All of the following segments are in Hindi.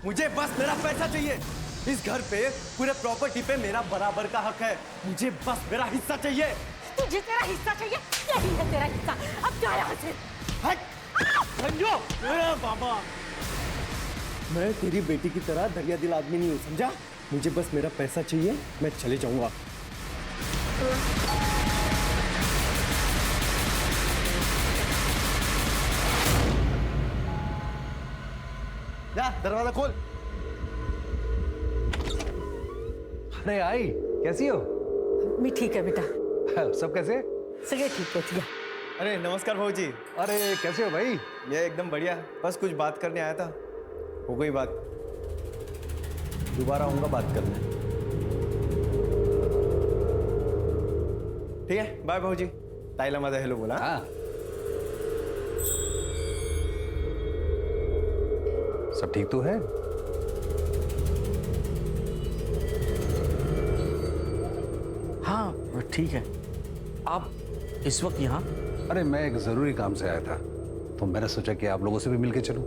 मुझे बस मेरा पैसा चाहिए। इस घर पे पूरे प्रॉपर्टी पे मेरा बराबर का हक है। मुझे बस मेरा हिस्सा चाहिए। तुझे तेरा हिस्सा चाहिए? यही है तेरा हिस्सा। अब जा यहाँ से। हट! संजो! बाबा, मैं तेरी बेटी की तरह दरिया दिल आदमी नहीं हूँ, समझा? मुझे बस मेरा पैसा चाहिए, मैं चले जाऊंगा। जा दरवाजा खोल। अरे आई, कैसी हो? मैं ठीक है बेटा। सब कैसे? सगे ठीक है भैया। अरे नमस्कार भाऊजी। अरे कैसे हो भाई? ये एकदम बढ़िया, बस कुछ बात करने आया था। हो गई बात, दोबारा आऊंगा बात करने। ठीक है, बाय भाऊजी। ताईला माझा हेलो बोला। हाँ। सब ठीक तो है? हाँ ठीक है। आप इस वक्त यहाँ? अरे मैं एक जरूरी काम से आया था, तो मैंने सोचा कि आप लोगों से भी मिलके चलूं।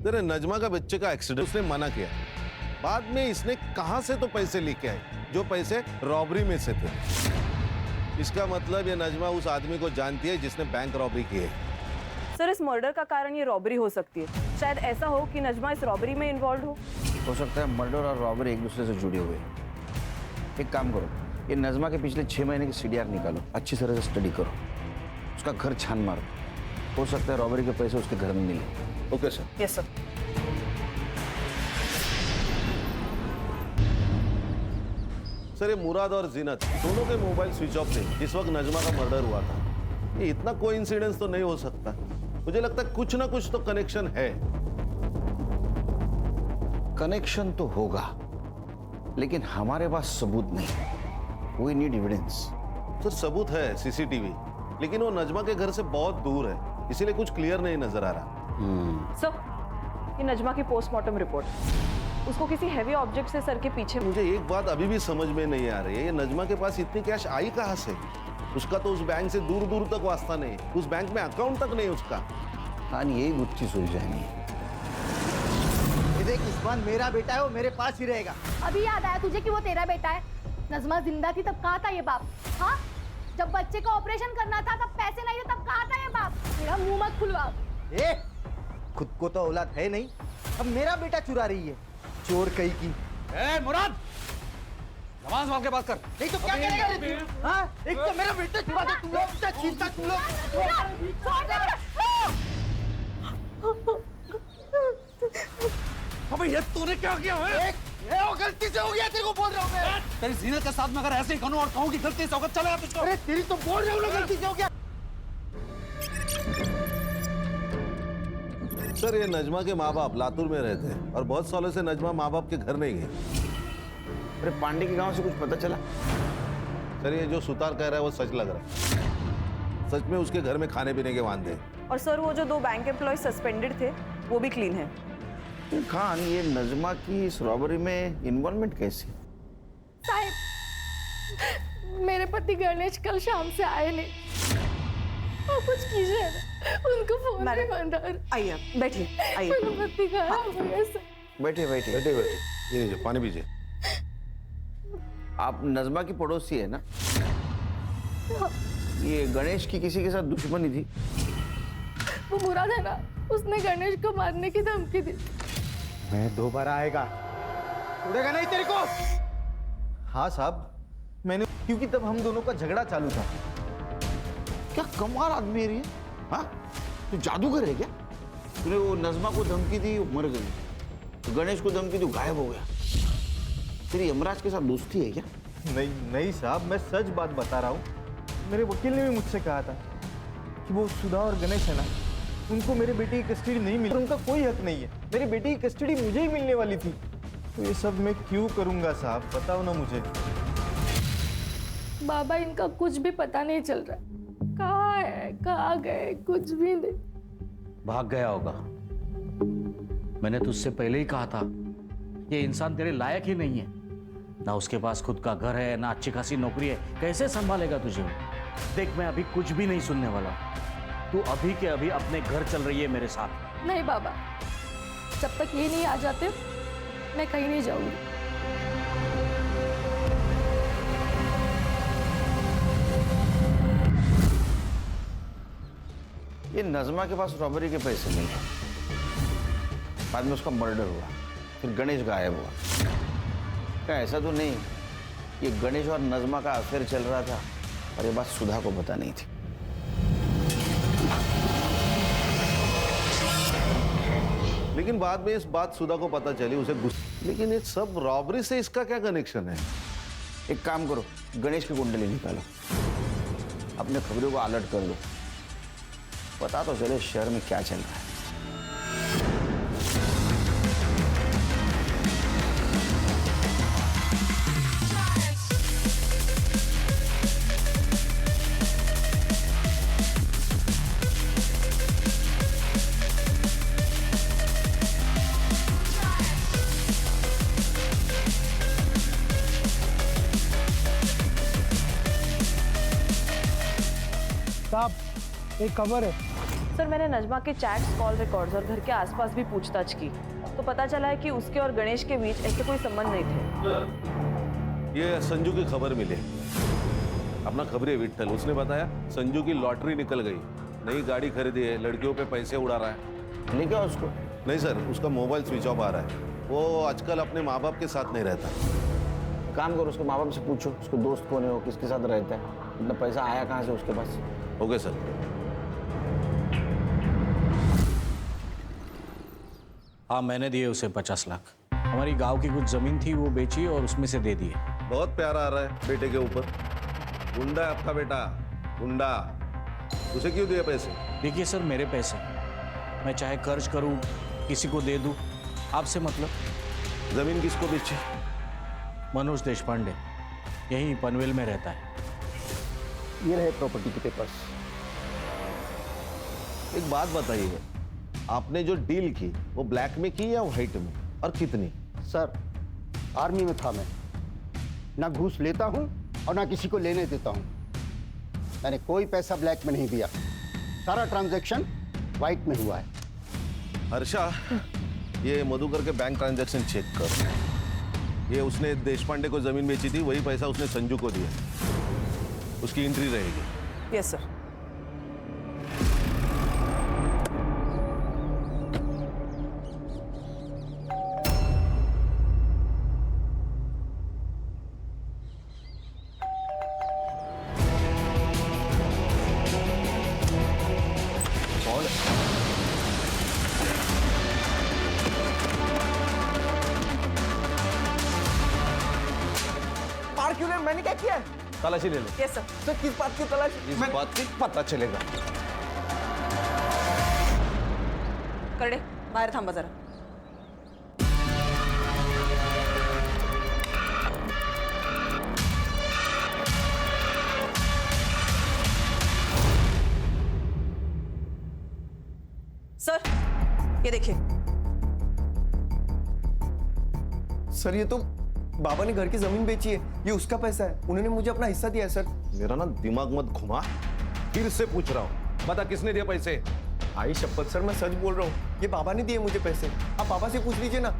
तेरे नजमा का बच्चे का एक्सीडेंट, उसने मना किया। बाद में इसने कहां से तो पैसे लेके आए, जो पैसे रॉबरी में से थे। इसका मतलब ये नजमा उस आदमी को जानती है जिसने बैंक रॉबरी की है। सर, इस मर्डर का कारण ये रॉबरी हो सकती है। शायद ऐसा हो कि नजमा इस रॉबरी में इन्वॉल्व हो सकता है मर्डर और रॉबरी एक दूसरे से जुड़े हुए हैं। एक काम करो, ये नजमा के पिछले 6 महीने की सीडीआर निकालो, अच्छी तरह से स्टडी करो, उसका घर छान मारो। हो सकता है रॉबरी के पैसे उसके घर में मिले। Okay sir. Yes sir. Sir, ये मुराद और जीनत दोनों के मोबाइल स्विच ऑफ थे जिस वक्त नजमा का मर्डर हुआ था। ये इतना कोइंसिडेंस तो नहीं हो सकता। मुझे लगता है कुछ ना कुछ तो कनेक्शन है। कनेक्शन तो होगा, लेकिन हमारे पास सबूत नहीं। We need evidence. सर, सबूत है सीसीटीवी, लेकिन वो नजमा के घर से बहुत दूर है, इसीलिए कुछ क्लियर नहीं नजर आ रहा। सर, ये नजमा की पोस्टमार्टम रिपोर्ट। उसको किसी हैवी ऑब्जेक्ट से सर के पीछे। मुझे एक बात अभी भी समझ में नहीं आ रही है, ये नजमा के पास इतनी कैश आई कहां से? उसका तो उस बैंक से दूर दूर तक वास्ता नहीं, उस बैंक में अकाउंट तक नहीं उसका। हाँ, यही गुत्थी सुलझानी है। देख, इस्मान मेरा बेटा है, वो मेरे पास ही रहेगा। अभी याद आया तुझे कि वो तेरा बेटा है? नजमा जिंदा थी तब कहा था ये बाप? हाँ, जब बच्चे का ऑपरेशन करना था तब पैसे नहीं थे तब कहा था ये बाप? मेरा मुंह मत खुलवाओ। ए, खुद को तो औलाद है नहीं, अब मेरा बेटा चुरा रही है, चोर कहीं की। ए मुराद, जबान संभाल के बात कर। नहीं तो क्या करेगा रे तू? हाँ, एक तो मेरा बेटा चुरा दे, तुम लोग छीनता तुम लोग। अबे ये तूने क्या किया है? ये वो गलती से हो गया, तेरे को बोल रहा हूँ मैं। तेरी जीनत के साथ में अगर ऐसे ही कहूं और कहूं कि गलती से होगा, चलेगा तुझको? अरे तेरी तो बोल रहा हूँ ना, गलती से हो गया। सर, ये नजमा के माँ बाप लातूर में रहते हैं और बहुत सालों से नजमा माँ बाप के घर नहीं गई। अरे पांडे के गांव से कुछ पता चला? सर, ये जो सुतार कह रहा है वो सच लग रहा है। सच में उसके घर में खाने पीने के वांदे हैं। और सर, वो जो 2 बैंक एम्प्लॉय सस्पेंडेड थे वो भी क्लीन है। खान, ये नजमा की इस रॉबरी में इन्वॉल्वमेंट कैसी? साहब, मेरे पति गणेश कल शाम से आए नहीं। आप कुछ कीजिए ना, उनको फोन पे बंद कर। आइए, बैठिए, आइए। मेरा पति गायब हो गया सर। बैठे बैठे बैठे बैठे, ये लीजिए पानी पीजिए। आप नजमा की पड़ोसी है ना? ये गणेश की किसी के साथ दुश्मनी थी? वो मुराद है ना, उसने गणेश को मारने की धमकी दी। मैं दोबारा आएगा, छोड़ेगा नहीं तेरे को। हाँ साहब, मैंने, क्योंकि तब हम दोनों का झगड़ा चालू था। क्या कमाल आदमी है ये? हाँ, तू जादूगर है क्या? तूने वो नजमा को धमकी दी, वो मर गई। तो गणेश को धमकी दी, गायब हो गया। तेरी यमराज के साथ दोस्ती है क्या? नहीं नहीं साहब, मैं सच बात बता रहा हूँ। मेरे वकील ने भी मुझसे कहा था कि वो सुधा और गणेश है ना, उनको मेरे बेटे की कस्टडी नहीं मिली, उनका कोई हक नहीं है। मेरी बेटी की कस्टडी मुझे ही मिलने वाली थी। तो ये सब मैं क्यों करूंगा साहब, बताओ ना मुझे। बाबा, इनका कुछ भी पता नहीं चल रहा। कहाँ है, कहाँ गए, कुछ भी नहीं। भाग गया होगा। मैंने तुझसे पहले ही कहा था, ये इंसान तेरे लायक ही नहीं है। ना उसके पास खुद का घर है, ना अच्छी खासी नौकरी है, कैसे संभालेगा तुझे? देख, मैं अभी कुछ भी नहीं सुनने वाला। तू अभी के अभी अपने घर चल रही है मेरे साथ। नहीं बाबा, जब तक ये नहीं आ जाते मैं कहीं नहीं जाऊंगी। ये नज़मा के पास रॉबरी के पैसे मिले, बाद में उसका मर्डर हुआ, फिर गणेश गायब हुआ। क्या ऐसा तो नहीं ये गणेश और नज़मा का अफेयर चल रहा था और ये बात सुधा को पता नहीं थी? लेकिन बाद में इस बात सुधा को पता चली, उसे गुस्सा। लेकिन ये सब रॉबरी से इसका क्या कनेक्शन है? एक काम करो, गणेश की कुंडली निकालो, अपने खबरों को अलर्ट कर दो, पता तो चले शहर में क्या चल रहा है। साहब, एक खबर है। सर, मैंने नजमा के चैट्स, कॉल रिकॉर्ड्स और घर के आसपास भी पूछताछ की तो पता चला है कि उसके और गणेश के बीच ऐसे कोई संबंध नहीं थे। ये संजू की खबर मिली, अपना खबरी विट्ठल, उसने बताया संजू की लॉटरी निकल गई, नई गाड़ी खरीदी है, लड़कियों पे पैसे उड़ा रहा है। नहीं क्या उसको? नहीं सर, उसका मोबाइल स्विच ऑफ आ रहा है, वो आजकल अपने माँ बाप के साथ नहीं रहता। काम करो, उसके माँ बाप से पूछो उसके दोस्त कौन है, वो किसके साथ रहता है, इतना पैसा आया कहाँ से उसके पास। Okay sir. हाँ, मैंने दिए उसे 50 लाख। हमारी गांव की कुछ जमीन थी, वो बेची और उसमें से दे दिए। बहुत प्यारा आ रहा है बेटे के ऊपर। गुंडा है आपका बेटा, गुंडा। उसे क्यों दिए पैसे? देखिए सर, मेरे पैसे, मैं चाहे कर्ज करूं, किसी को दे दूं, आपसे मतलब। जमीन किसको बेची? मनोज देशपांडे, यहीं पनवेल में रहता है। ये रहे प्रॉपर्टी के पेपर्स। एक बात बताइए, आपने जो डील की वो ब्लैक में की या व्हाइट में, और कितनी? सर, आर्मी में था मैं, ना घूस लेता हूं और ना किसी को लेने देता हूं। मैंने कोई पैसा ब्लैक में नहीं दिया, सारा ट्रांजैक्शन व्हाइट में हुआ है। हर्षा, ये मधुकर के बैंक ट्रांजैक्शन चेक कर। ये उसने देशपांडे को जमीन बेची थी, वही पैसा उसने संजू को दिया, उसकी एंट्री रहेगी। Yes sir. मैंने क्या किया? तलाशी ले लो। Yes sir. सर, किस बात की तलाशी? इस बात की पता चलेगा। करडे, बाहेर थांबा जरा। सर, ये देखिए। सर, ये तो बाबा ने घर की जमीन बेची है, ये उसका पैसा है, उन्होंने मुझे अपना हिस्सा दिया है सर। मेरा ना दिमाग मत घुमा, फिर से पूछ रहा हूँ, बता किसने दिया पैसे? आई शपथ सर, मैं सच बोल रहा हूँ, ये बाबा ने दिए मुझे पैसे। आप बाबा से पूछ लीजिए ना।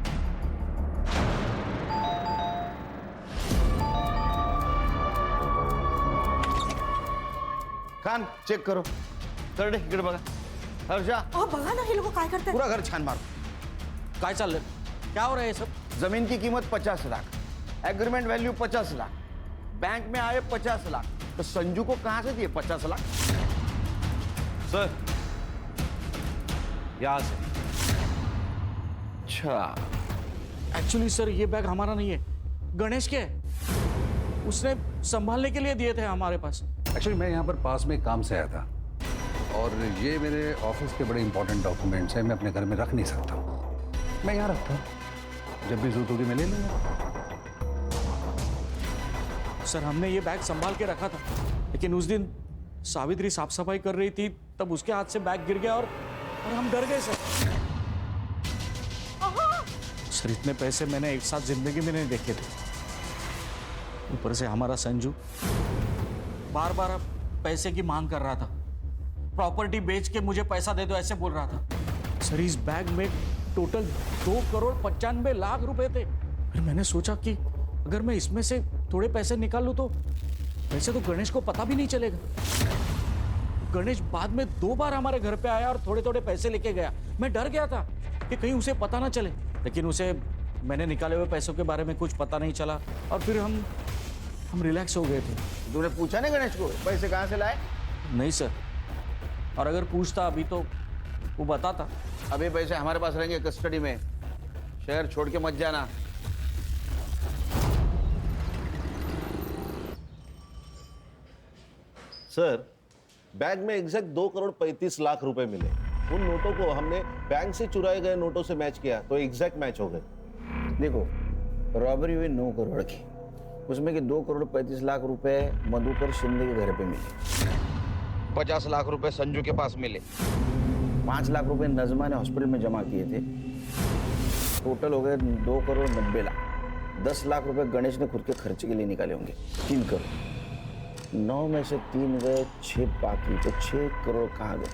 कान चेक करो, कर दे, इकडे बघा। हर्षा, बघा ना हे लोक काय करतात। पूरा घर छान मारो। काय चाललंय? क्या हो रहा है ये सब? जमीन की कीमत 50 lakh, agreement value 50 lakh, bank में आए 50 लाख, तो संजू को कहां से दिए 50 लाख? सर, यहां से। अच्छा, एक्चुअली सर, ये बैग हमारा नहीं है, गणेश के है। उसने संभालने के लिए दिए थे हमारे पास। एक्चुअली मैं यहाँ पर पास में काम से आया था और ये मेरे ऑफिस के बड़े इंपॉर्टेंट डॉक्यूमेंट्स हैं, मैं अपने घर में रख नहीं सकता हूँ, मैं यहाँ रखता हूँ, जब भी जरूरत होगी मैं ले लूँगा। सर, हमने ये बैग संभाल के रखा था, लेकिन उस दिन सावित्री साफ सफाई कर रही थी, तब उसके हाथ से बैग गिर गया और हम डर गए सर। सर, इतने पैसे मैंने एक साथ जिंदगी में नहीं देखे थे। ऊपर से हमारा संजू बार बार पैसे की मांग कर रहा था। प्रॉपर्टी बेच के मुझे पैसा दे दो ऐसे बोल रहा था। सर इस बैग में टोटल 2,95,00,000 रुपए थे। फिर मैंने सोचा कि अगर मैं इसमें से थोड़े पैसे निकाल लूं तो वैसे तो गणेश को पता भी नहीं चलेगा। गणेश बाद में 2 बार हमारे घर पे आया और थोड़े थोड़े पैसे लेके गया। मैं डर गया था कि कहीं उसे पता ना चले, लेकिन उसे मैंने निकाले हुए पैसों के बारे में कुछ पता नहीं चला और फिर हम रिलैक्स हो गए थे। तूने पूछा नहीं गणेश को पैसे कहाँ से लाए? नहीं सर, और अगर पूछता अभी तो वो बताता। अभी पैसे हमारे पास रहेंगे कस्टडी में, शहर छोड़ के मत जाना। सर, बैग में एग्जैक्ट 2,35,00,000 रुपए मिले। उन नोटों को हमने बैंक से चुराए गए नोटों से मैच किया तो एग्जैक्ट मैच हो गए। देखो, रॉबरी हुई 9 करोड़ की, उसमें कि 2,35,00,000 रुपए मधुकर शिंदे के घर पे मिले, 50 लाख रुपए संजू के पास मिले, 5 लाख रुपए नजमा ने हॉस्पिटल में जमा किए थे। टोटल हो गए 2,90,00,000। 10 लाख रुपए गणेश ने खुद के खर्चे के लिए निकाले होंगे, 3 करोड़। 9 में से 3 गए, 6 बाकी, तो 6 करोड़ कहाँ गए?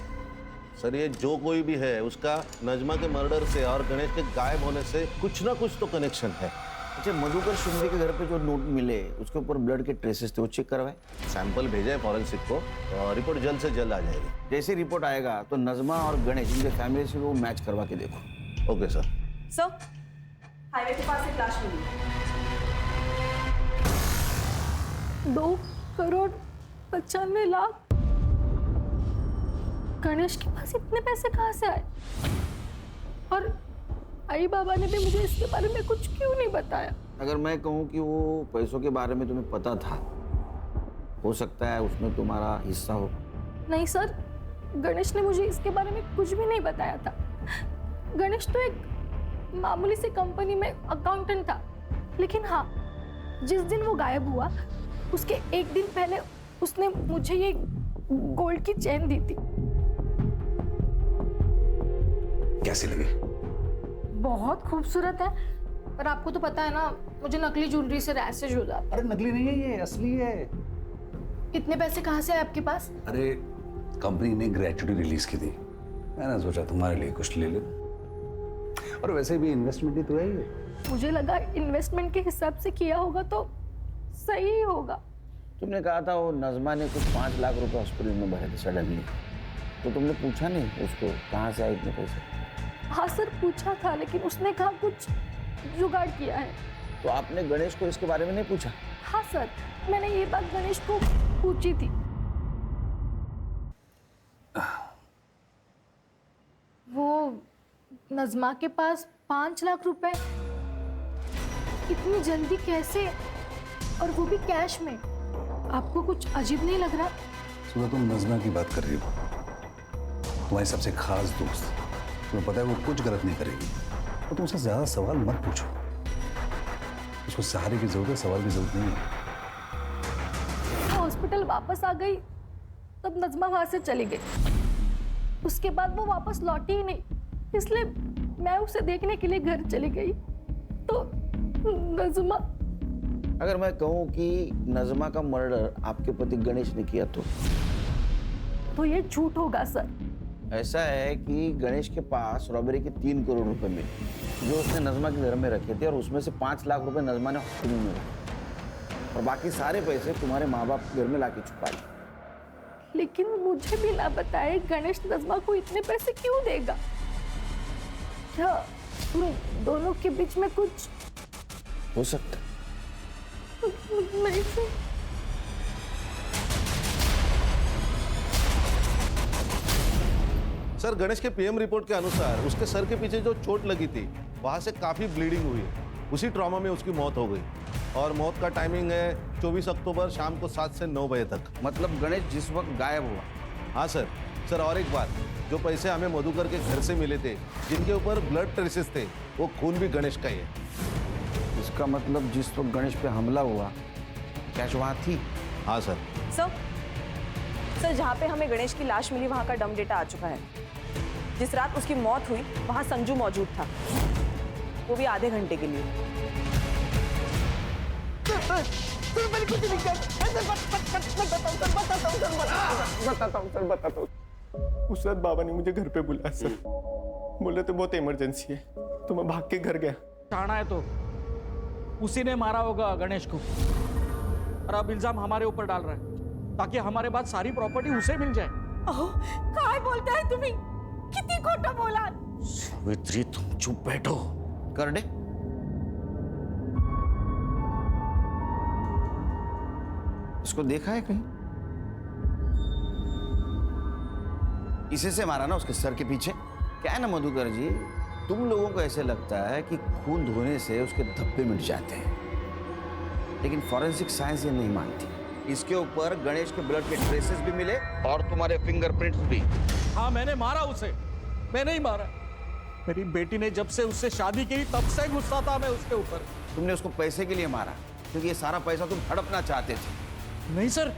सर, ये जो कोई भी है उसका नजमा के मर्डर से और गणेश के गायब होने से कुछ ना कुछ तो कनेक्शन है। अच्छा, मधुकर शिंदे के घर पे जो नोट मिले उसके ऊपर ब्लड के ट्रेसेस थे, वो चेक करवाए? सैंपल भेजा है फॉरेंसिक को और रिपोर्ट जल्द से जल्द आ जाएगी। जैसे रिपोर्ट आएगा तो नजमा और गणेश इनके फैमिली से वो मैच करवा के देखो। Okay sir. सर, हाईवे के पास एक लाश मिली। 2,95,00,000। गणेश के पास इतने पैसे कहाँ से आए? और आई बाबा ने भी मुझे इसके बारे में कुछ क्यों नहीं बताया? अगर मैं कहूँ कि वो पैसों के बारे में तुम्हें पता था, हो सकता है उसमें तुम्हारा हिस्सा हो। नहीं सर, गणेश ने मुझे इसके बारे में कुछ भी नहीं बताया था। गणेश तो एक मामूली सी कंपनी में अकाउंटेंट था, लेकिन हाँ, जिस दिन वो गायब हुआ उसके एक दिन पहले उसने मुझे ये गोल्ड की चेन दी थी। कैसी लगी? बहुत खूबसूरत है, पर आपको तो पता है ना, मुझे नकली ज्वेलरी से रैशेज हो जाता अरे नकली नहीं है, ये असली है। है। इतने पैसे कहाँ से आए आपके पास? अरे कंपनी ने ग्रेचुटी रिलीज की थी, मैंने सोचा तुम्हारे लिए कुछ ले लो, और वैसे भी इन्वेस्टमेंट ही तो है ये। मुझे लगा इन्वेस्टमेंट के हिसाब से किया होगा तो सही ही होगा। तुमने कहा था वो नजमा ने कुछ 5 लाख रुपए हॉस्पिटल में भरे थे सडनली, तो तुमने पूछा नहीं उसको कहाँ से आए इतने पैसे? हाँ सर, पूछा था, लेकिन उसने कहा कुछ जुगाड़ किया है। तो आपने गणेश को इसके बारे में नहीं पूछा? हाँ सर, मैंने ये बात गणेश को पूछी थी। वो नजमा के पास 5 लाख रुपए इतनी जल्दी कैसे, और वो भी कैश में? आपको कुछ अजीब नहीं लग रहा? सुबह तुम नजमा की बात कर रही हो, तुम्हारी सबसे खास दोस्त, तुम्हें पता है वो कुछ गलत नहीं करेगी, तो तुमसे ज्यादा सवाल मत पूछो। उसको सहारे की जरूरत है, सवाल की जरूरत नहीं है। हॉस्पिटल वापस आ गई तब नजमा वहां से चली गई। उसके बाद वो वापस लौटी ही नहीं, इसलिए मैं उसे देखने के लिए घर चली गई। तो नजमा, अगर मैं कहूँ कि नजमा का मर्डर आपके पति गणेश ने किया तो ये झूठ होगा सर। ऐसा है कि गणेश के पास रॉबरी के 3 करोड़ रुपए मिले जो उसने नजमा के घर में रखे थे, और उसमें से 5 लाख रुपए नजमा ने हॉस्पिटल में रखे, और बाकी सारे पैसे तुम्हारे माँ बाप घर में लाके छुपा लिए। लेकिन मुझे भी ना बताए गणेश नजमा को इतने पैसे क्यों देगा? क्या तुम दोनों के बीच में कुछ हो सकता? नहीं सर। सर, गणेश के पीएम रिपोर्ट के अनुसार उसके सर के पीछे जो चोट लगी थी वहां से काफी ब्लीडिंग हुई है, उसी ट्रॉमा में उसकी मौत हो गई, और मौत का टाइमिंग है 24 अक्टूबर शाम को 7 से 9 बजे तक। मतलब गणेश जिस वक्त गायब हुआ? हाँ सर। सर, और एक बात, जो पैसे हमें मधुकर के घर से मिले थे जिनके ऊपर ब्लड ट्रेसेस थे, वो खून भी गणेश का ही है। इसका मतलब जिस वक्त गणेश पे हमला हुआ कैश वहाँ थी? हाँ सर। सर, जहाँ पे हमें गणेश की लाश मिली वहाँ का डम डेटा आ चुका है। जिस रात उसकी मौत हुई वहाँ संजू मौजूद था, वो भी आधे घंटे के लिए। बताता हूँ। उस रात बाबा ने मुझे घर पे बुलाया सर। बोले तो बहुत इमरजेंसी है, तो मैं भाग के घर गया। चाहना है तो उसी ने मारा होगा गणेश को, और अब इल्जाम हमारे ऊपर डाल रहा है ताकि हमारे बाद सारी प्रॉपर्टी उसे मिल जाए। अहो, काय बोलता है तुम्ही? किती खोटं बोला। सावित्री तुम चुप बैठो। कर दे। इसको देखा है कहीं? इसे से मारा ना उसके सर के पीछे। क्या है ना मधुकर जी, तुम लोगों को ऐसे लगता है कि खून धोने से उसके धब्बे मिट जाते हैं, लेकिन फॉरेंसिक साइंस ये नहीं मानती। इसके ऊपर गणेश के ब्लड के ट्रेसेस भी मिले और तुम्हारे फिंगरप्रिंट्स भी। हाँ, मैंने मारा उसे, मैंने ही मारा। मेरी बेटी ने जब से उससे शादी की तब से गुस्सा था मैं उसके ऊपर। तुमने उसको पैसे के लिए मारा, क्योंकि ये सारा पैसा तुम हड़पना चाहते थे। नहीं सर,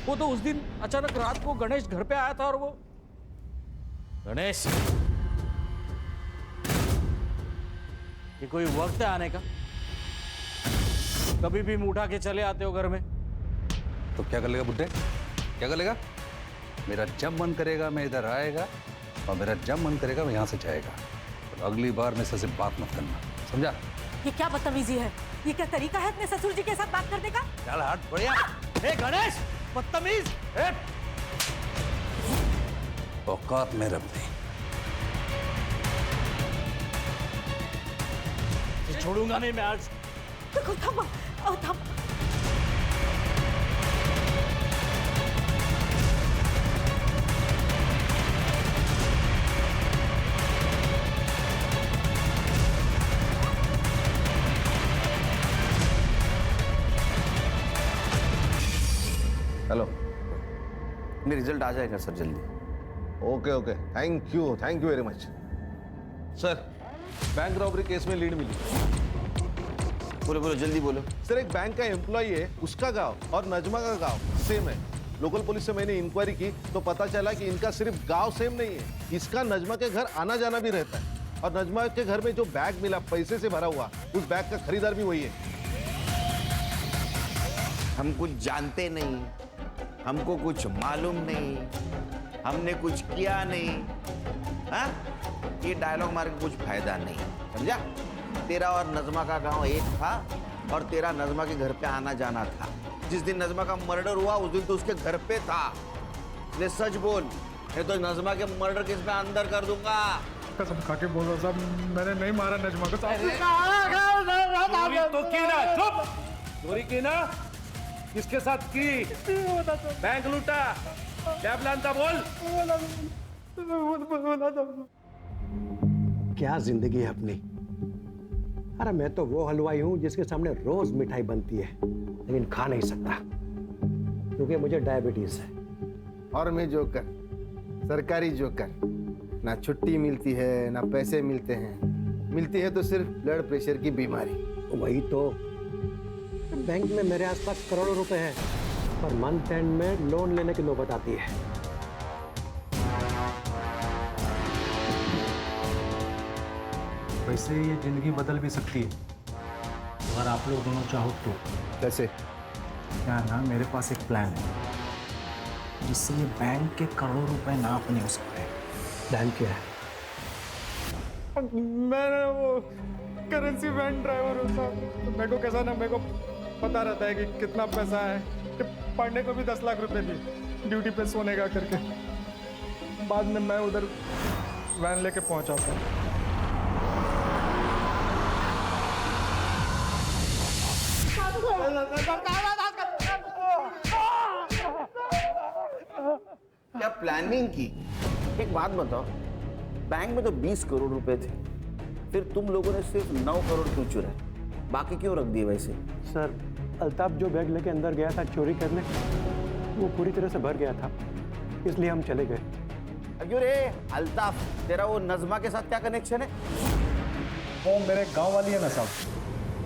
वो तो उस दिन अचानक रात को गणेश घर पे आया था और वो गणेश, ये कोई वक्त है आने का? कभी भी मुंह उठा के चले आते हो घर में। तो क्या कर लेगा बुड्ढे, क्या कर लेगा? मेरा जब मन करेगा मैं इधर आएगा, और मेरा जब मन करेगा मैं यहाँ से जाएगा। और अगली बार मेरे से बात मत करना, समझा? ये क्या बदतमीजी है? ये क्या तरीका है अपने ससुर जी के साथ बात करने का? चल हट बढ़िया। ए गणेश, बदतमीज! औकात में रब नहीं। छोड़ूंगा नहीं मैं आज। देखो, थम, थम। हेलो। मेरा रिजल्ट आ जाएगा सर जल्दी। Okay okay, thank you very much. Sir, bank robbery case में लीड मिली। बोलो बोलो, जल्दी बोलो। सर, एक बैंक का एम्प्लॉय है, उसका गांव और नजमा का गांव सेम है। लोकल पुलिस से मैंने इंक्वायरी की तो पता चला कि इनका सिर्फ गांव सेम नहीं है, इसका नजमा के घर आना जाना भी रहता है। और नजमा के घर में जो बैग मिला पैसे से भरा हुआ, उस बैग का खरीदार भी वही है। हम कुछ जानते नहीं, हमको कुछ मालूम नहीं, हमने कुछ किया नहीं। हाँ, ये डायलॉग मार के कुछ फायदा नहीं, समझा? तेरा और नजमा का गांव एक था और तेरा नजमा के घर पे आना जाना था। जिस दिन नजमा का मर्डर हुआ उस दिन तो उसके घर पे था। ले सच बोल, नहीं तो नजमा के मर्डर केस में अंदर कर दूंगा। कसम खा के बोलो साहब, मैंने नहीं मारा नजमा को साहब। चोरी तो की ना, चुप! चोरी की ना? किसके साथ की? बैंक लूटा, क्या प्लान था बोल? क्या जिंदगी है अपनी। अरे मैं तो वो हलवाई हूं जिसके सामने रोज मिठाई बनती है, लेकिन खा नहीं सकता क्योंकि मुझे डायबिटीज है। और मैं जोकर, सरकारी जोकर, ना छुट्टी मिलती है ना पैसे मिलते हैं, मिलती है तो सिर्फ ब्लड प्रेशर की बीमारी। वही तो, बैंक में मेरे आसपास करोड़ों रुपए हैं, पर मंथ एंड में लोन लेने की नौबत आती है। वैसे ये जिंदगी बदल भी सकती है अगर आप लोग दोनों चाहो तो। कैसे? क्या ना, मेरे पास एक प्लान है जिससे ये बैंक के करोड़ों रुपए ना अपने हो सकते हैं। प्लान क्या है? मैंने वो करेंसी वैन ड्राइवर हूँ साहब, तो मेरे को कैसा ना, मेरे को पता रहता है कि कितना पैसा है, कि पढ़ने को भी 10 लाख रुपए दिए ड्यूटी पे सोने का करके। बाद में मैं उधर वैन लेके पहुंचा था। क्या प्लानिंग की? एक बात बताओ, बैंक में तो 20 करोड़ रुपए थे, फिर तुम लोगों ने सिर्फ 9 करोड़ क्यों चुराए? बाकी क्यों रख दिए वैसे? सर, अल्ताफ जो बैग लेके अंदर गया था चोरी करने, वो पूरी तरह से भर गया था, इसलिए हम चले गए। अरे रे अल्ताफ, तेरा वो नजमा के साथ क्या कनेक्शन है? वो मेरे गांव वाली है ना साहब,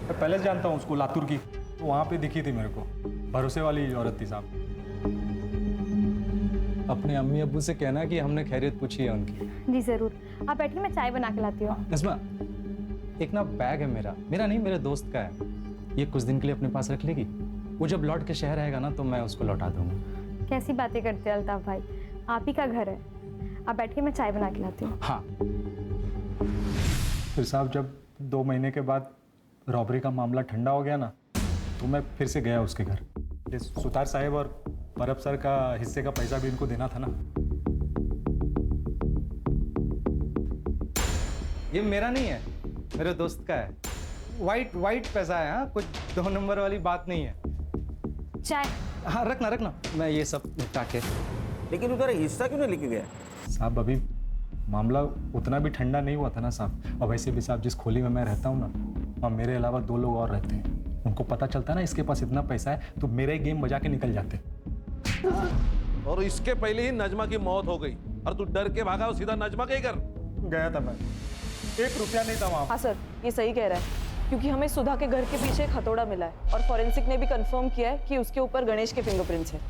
मैं पहले जानता हूँ उसको, लातूर की। तो वहाँ पे दिखी थी मेरे को, भरोसे वाली औरत थी साहब। अपने अम्मी अब्बू से कहना कि हमने खैरियत पूछी है उनकी। जी जरूर, आप बैठिए, मैं चाय बना के लाती हूँ। नज़मा, एक ना बैग है मेरा नहीं, मेरे दोस्त का है, ये कुछ दिन के लिए अपने पास रख लेगी। वो जब लौट के शहर आएगा ना तो मैं उसको लौटा दूंगा। कैसी बातें करते हैं अल्ताफ भाई, आप ही का घर है, आप बैठिए, मैं चाय बना के लाती हूँ। हाँ। फिर साहब जब 2 महीने के बाद रॉबरी का मामला ठंडा हो गया ना, तो मैं फिर से गया उसके घर। ये सुतार साहब और परब सर का हिस्से का पैसा भी इनको देना था ना। ये मेरा नहीं है, मेरे दोस्त का है। वाइट पैसा है, हाँ, कुछ 2 नंबर वाली बात नहीं है। चाय। हाँ, रखना, मैं ये सब निपटा के। लेकिन उधर हिस्सा क्यों नहीं लेके गया? साहब अभी मामला उतना भी ठंडा नहीं हुआ था ना साहब। और वैसे भी साहब जिस खोली में मैं रहता हूँ ना, वहाँ मेरे अलावा 2 लोग और रहते हैं। उनको पता चलता ना इसके पास इतना पैसा है तो मेरा ही गेम बजा के निकल जाते। और इसके पहले ही नजमा की मौत हो गई और तू डर के भागा और सीधा नजमा के ही घर गया था मैं। 1 रुपया नहीं था वहाँ। हाँ सर, ये सही कह रहा है, क्योंकि हमें सुधा के घर के पीछे एक हथौड़ा मिला है और फॉरेंसिक ने भी कंफर्म किया है कि उसके ऊपर गणेश के फिंगरप्रिंट्स हैं।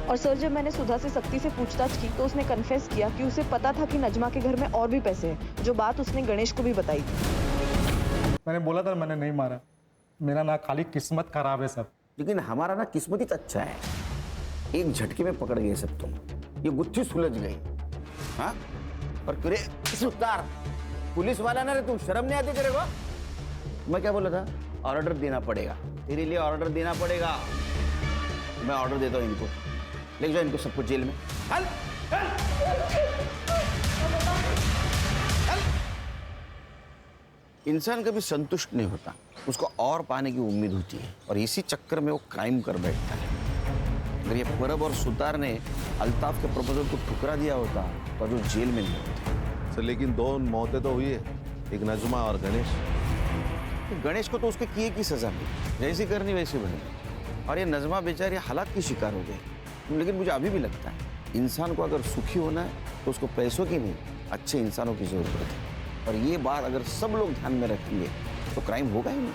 और सर, जब मैंने सुधा से सख्ती से पूछताछ की तो उसने कन्फेस किया कि उसे पता था कि नजमा के घर में और भी पैसे हैं, जो बात उसने गणेश को भी बताई थी। मैंने बोला था मैंने नहीं मारा, मेरा ना खाली किस्मत खराब है सब। लेकिन हमारा ना किस्मत ही अच्छा है, एक झटके में पकड़ गए सब तुम, ये गुत्थी सुलझ गई। हाँ, और तेरे सुतार पुलिस वाला ना रे, तू शर्म नहीं आती तेरे को? मैं क्या बोला था? ऑर्डर देना पड़ेगा, तेरे लिए ऑर्डर देना पड़ेगा। मैं ऑर्डर देता हूँ इनको, ले जाओ इनको सबको जेल में। हल, हल, हल। इंसान कभी संतुष्ट नहीं होता, उसको और पाने की उम्मीद होती है, और इसी चक्कर में वो क्राइम कर बैठता है। अगर ये परब और सुतार ने अल्ताफ के प्रपोजल को ठुकरा दिया होता तो जो जेल में नहीं होते। सर लेकिन 2 मौतें तो हुई है, एक नजमा और गणेश। गणेश को तो उसके किए की सजा मिली, जैसी करनी वैसी बनी, और ये नजमा बेचारी हालात की शिकार हो गई। लेकिन मुझे अभी भी लगता है इंसान को अगर सुखी होना है तो उसको पैसों की नहीं, अच्छे इंसानों की जरूरत है। और ये बात अगर सब लोग ध्यान में रखेंगे तो क्राइम होगा ही नहीं।